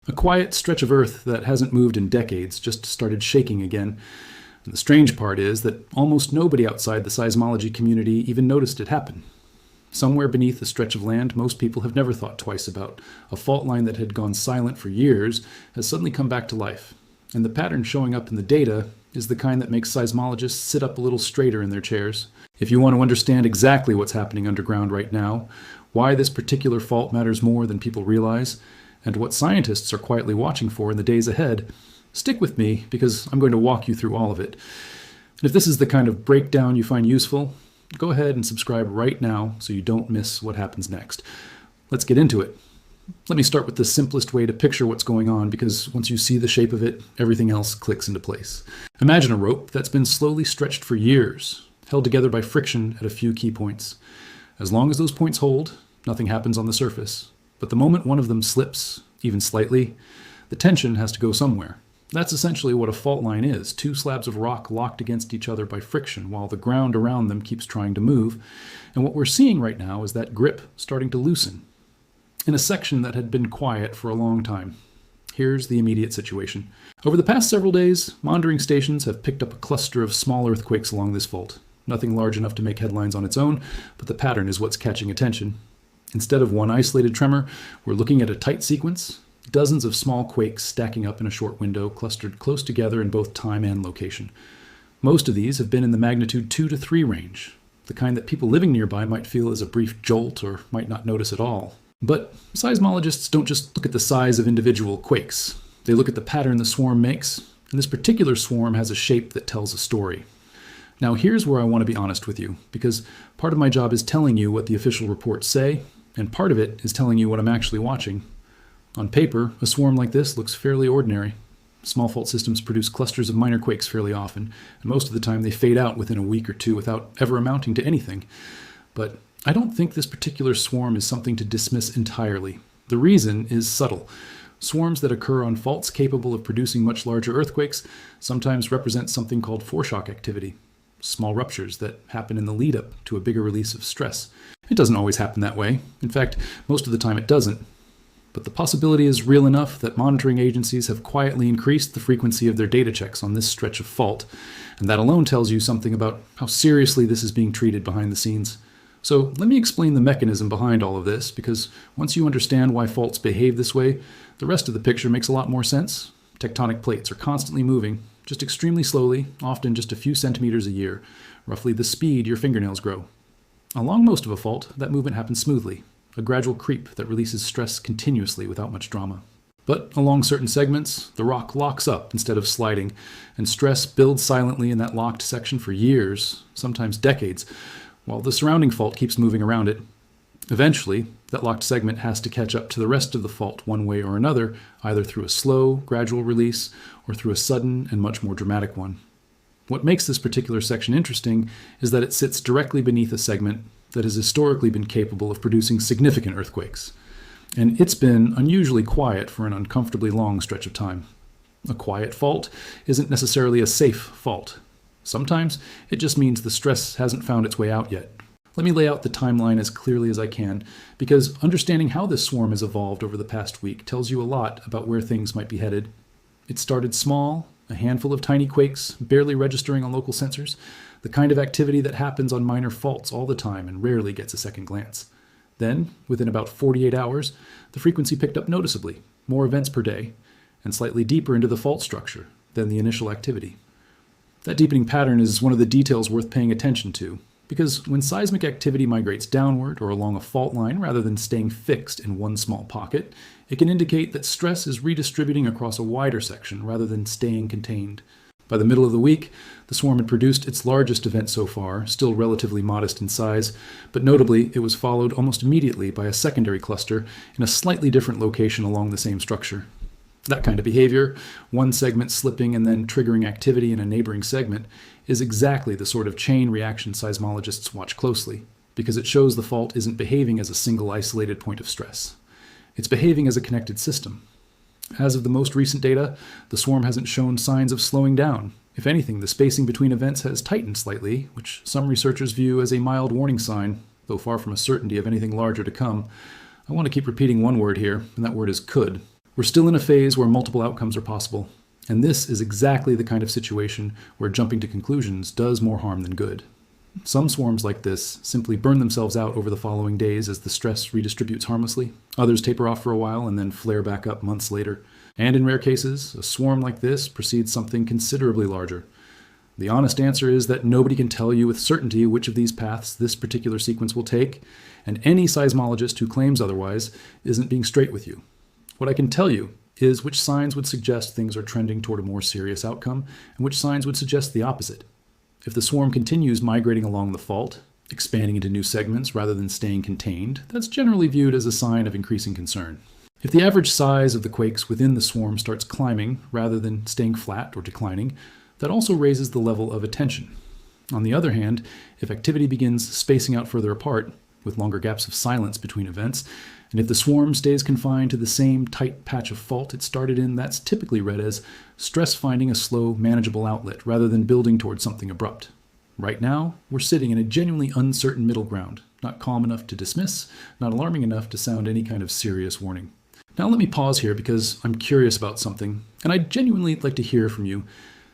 A quiet stretch of Earth that hasn't moved in decades just started shaking again. And the strange part is that almost nobody outside the seismology community even noticed it happen. Somewhere beneath a stretch of land most people have never thought twice about, a fault line that had gone silent for years has suddenly come back to life. And the pattern showing up in the data is the kind that makes seismologists sit up a little straighter in their chairs. If you want to understand exactly what's happening underground right now, why this particular fault matters more than people realize, and what scientists are quietly watching for in the days ahead, stick with me because I'm going to walk you through all of it. And if this is the kind of breakdown you find useful, go ahead and subscribe right now so you don't miss what happens next. Let's get into it. Let me start with the simplest way to picture what's going on, because once you see the shape of it, everything else clicks into place. Imagine a rope that's been slowly stretched for years, held together by friction at a few key points. As long as those points hold, nothing happens on the surface. But the moment one of them slips, even slightly, the tension has to go somewhere. That's essentially what a fault line is, two slabs of rock locked against each other by friction while the ground around them keeps trying to move. And what we're seeing right now is that grip starting to loosen in a section that had been quiet for a long time. Here's the immediate situation. Over the past several days, monitoring stations have picked up a cluster of small earthquakes along this fault. Nothing large enough to make headlines on its own, but the pattern is what's catching attention. Instead of one isolated tremor, we're looking at a tight sequence, dozens of small quakes stacking up in a short window, clustered close together in both time and location. Most of these have been in the magnitude 2 to 3 range, the kind that people living nearby might feel as a brief jolt or might not notice at all. But seismologists don't just look at the size of individual quakes. They look at the pattern the swarm makes, and this particular swarm has a shape that tells a story. Now here's where I want to be honest with you, because part of my job is telling you what the official reports say, and part of it is telling you what I'm actually watching. On paper, a swarm like this looks fairly ordinary. Small fault systems produce clusters of minor quakes fairly often, and most of the time they fade out within a week or two without ever amounting to anything. But I don't think this particular swarm is something to dismiss entirely. The reason is subtle. Swarms that occur on faults capable of producing much larger earthquakes sometimes represent something called foreshock activity. Small ruptures that happen in the lead-up to a bigger release of stress. It doesn't always happen that way. In fact, most of the time it doesn't. But the possibility is real enough that monitoring agencies have quietly increased the frequency of their data checks on this stretch of fault, and that alone tells you something about how seriously this is being treated behind the scenes. So let me explain the mechanism behind all of this, because once you understand why faults behave this way, the rest of the picture makes a lot more sense. Tectonic plates are constantly moving, just extremely slowly, often just a few centimeters a year, roughly the speed your fingernails grow. Along most of a fault, that movement happens smoothly, a gradual creep that releases stress continuously without much drama. But along certain segments, the rock locks up instead of sliding, and stress builds silently in that locked section for years, sometimes decades, while the surrounding fault keeps moving around it. Eventually, that locked segment has to catch up to the rest of the fault one way or another, either through a slow, gradual release or through a sudden and much more dramatic one. What makes this particular section interesting is that it sits directly beneath a segment that has historically been capable of producing significant earthquakes. And it's been unusually quiet for an uncomfortably long stretch of time. A quiet fault isn't necessarily a safe fault. Sometimes it just means the stress hasn't found its way out yet. Let me lay out the timeline as clearly as I can, because understanding how this swarm has evolved over the past week tells you a lot about where things might be headed. It started small, a handful of tiny quakes, barely registering on local sensors, the kind of activity that happens on minor faults all the time and rarely gets a second glance. Then, within about 48 hours, the frequency picked up noticeably, more events per day, and slightly deeper into the fault structure than the initial activity. That deepening pattern is one of the details worth paying attention to, because when seismic activity migrates downward or along a fault line rather than staying fixed in one small pocket, it can indicate that stress is redistributing across a wider section rather than staying contained. By the middle of the week, the swarm had produced its largest event so far, still relatively modest in size, but notably it was followed almost immediately by a secondary cluster in a slightly different location along the same structure. That kind of behavior, one segment slipping and then triggering activity in a neighboring segment, is exactly the sort of chain reaction seismologists watch closely, because it shows the fault isn't behaving as a single isolated point of stress. It's behaving as a connected system. As of the most recent data, the swarm hasn't shown signs of slowing down. If anything, the spacing between events has tightened slightly, which some researchers view as a mild warning sign, though far from a certainty of anything larger to come. I want to keep repeating one word here, and that word is could. We're still in a phase where multiple outcomes are possible, and this is exactly the kind of situation where jumping to conclusions does more harm than good. Some swarms like this simply burn themselves out over the following days as the stress redistributes harmlessly. Others taper off for a while and then flare back up months later. And in rare cases, a swarm like this precedes something considerably larger. The honest answer is that nobody can tell you with certainty which of these paths this particular sequence will take, and any seismologist who claims otherwise isn't being straight with you. What I can tell you is which signs would suggest things are trending toward a more serious outcome, and which signs would suggest the opposite. If the swarm continues migrating along the fault, expanding into new segments rather than staying contained, that's generally viewed as a sign of increasing concern. If the average size of the quakes within the swarm starts climbing rather than staying flat or declining, that also raises the level of attention. On the other hand, if activity begins spacing out further apart, with longer gaps of silence between events, and if the swarm stays confined to the same tight patch of fault it started in, that's typically read as stress finding a slow, manageable outlet rather than building towards something abrupt. Right now, we're sitting in a genuinely uncertain middle ground, not calm enough to dismiss, not alarming enough to sound any kind of serious warning. Now let me pause here because I'm curious about something, and I'd genuinely like to hear from you.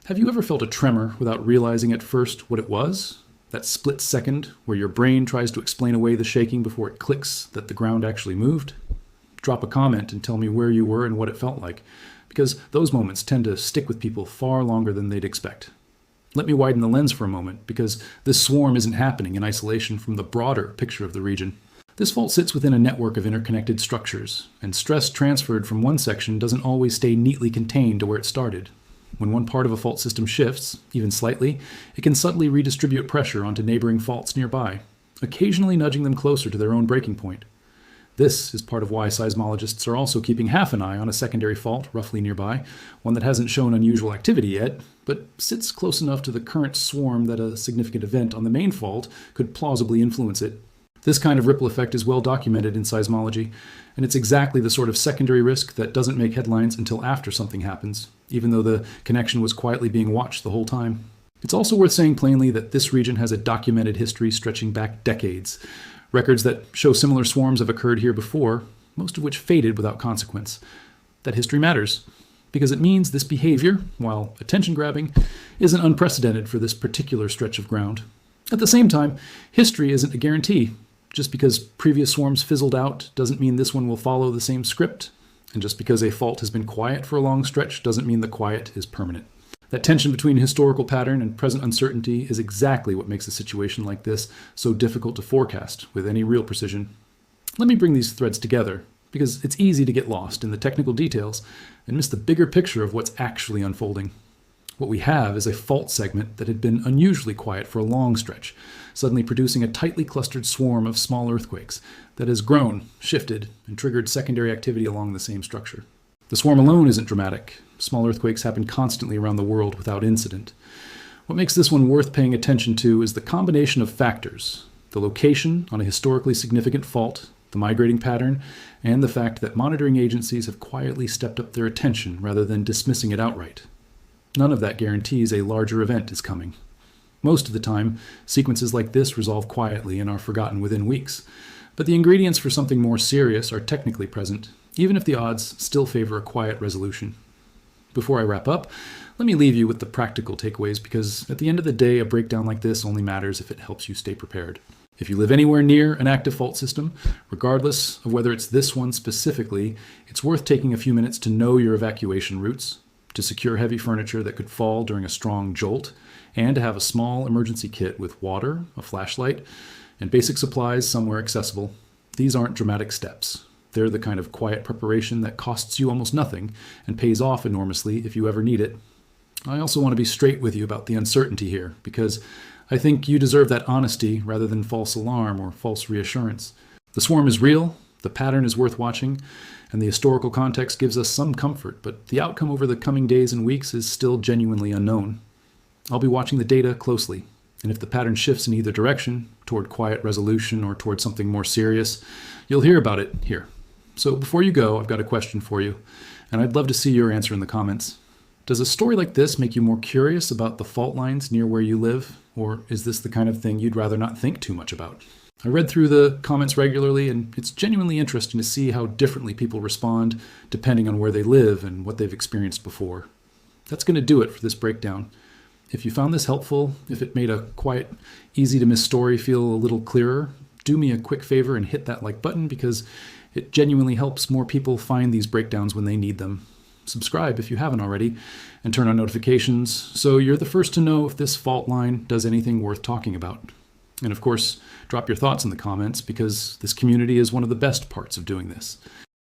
Have you ever felt a tremor without realizing at first what it was? That split second where your brain tries to explain away the shaking before it clicks that the ground actually moved? Drop a comment and tell me where you were and what it felt like, because those moments tend to stick with people far longer than they'd expect. Let me widen the lens for a moment, because this swarm isn't happening in isolation from the broader picture of the region. This fault sits within a network of interconnected structures, and stress transferred from one section doesn't always stay neatly contained to where it started. When one part of a fault system shifts, even slightly, it can subtly redistribute pressure onto neighboring faults nearby, occasionally nudging them closer to their own breaking point. This is part of why seismologists are also keeping half an eye on a secondary fault roughly nearby, one that hasn't shown unusual activity yet, but sits close enough to the current swarm that a significant event on the main fault could plausibly influence it. This kind of ripple effect is well documented in seismology, and it's exactly the sort of secondary risk that doesn't make headlines until after something happens, even though the connection was quietly being watched the whole time. It's also worth saying plainly that this region has a documented history stretching back decades. Records that show similar swarms have occurred here before, most of which faded without consequence. That history matters, because it means this behavior, while attention-grabbing, isn't unprecedented for this particular stretch of ground. At the same time, history isn't a guarantee. Just because previous swarms fizzled out doesn't mean this one will follow the same script. And just because a fault has been quiet for a long stretch doesn't mean the quiet is permanent. That tension between historical pattern and present uncertainty is exactly what makes a situation like this so difficult to forecast with any real precision. Let me bring these threads together, because it's easy to get lost in the technical details and miss the bigger picture of what's actually unfolding. What we have is a fault segment that had been unusually quiet for a long stretch, suddenly producing a tightly clustered swarm of small earthquakes that has grown, shifted, and triggered secondary activity along the same structure. The swarm alone isn't dramatic. Small earthquakes happen constantly around the world without incident. What makes this one worth paying attention to is the combination of factors: the location on a historically significant fault, the migrating pattern, and the fact that monitoring agencies have quietly stepped up their attention rather than dismissing it outright. None of that guarantees a larger event is coming. Most of the time, sequences like this resolve quietly and are forgotten within weeks. But the ingredients for something more serious are technically present, even if the odds still favor a quiet resolution. Before I wrap up, let me leave you with the practical takeaways, because at the end of the day, a breakdown like this only matters if it helps you stay prepared. If you live anywhere near an active fault system, regardless of whether it's this one specifically, it's worth taking a few minutes to know your evacuation routes, to secure heavy furniture that could fall during a strong jolt, and to have a small emergency kit with water, a flashlight, and basic supplies somewhere accessible. These aren't dramatic steps. They're the kind of quiet preparation that costs you almost nothing and pays off enormously if you ever need it. I also want to be straight with you about the uncertainty here, because I think you deserve that honesty rather than false alarm or false reassurance. The swarm is real, the pattern is worth watching, and the historical context gives us some comfort, but the outcome over the coming days and weeks is still genuinely unknown. I'll be watching the data closely, and if the pattern shifts in either direction, toward quiet resolution or toward something more serious, you'll hear about it here. So before you go, I've got a question for you, and I'd love to see your answer in the comments. Does a story like this make you more curious about the fault lines near where you live, or is this the kind of thing you'd rather not think too much about? I read through the comments regularly, and it's genuinely interesting to see how differently people respond depending on where they live and what they've experienced before. That's going to do it for this breakdown. If you found this helpful, if it made a quiet, easy to miss story feel a little clearer, do me a quick favor and hit that like button, because it genuinely helps more people find these breakdowns when they need them. Subscribe if you haven't already, and turn on notifications so you're the first to know if this fault line does anything worth talking about. And of course, drop your thoughts in the comments, because this community is one of the best parts of doing this.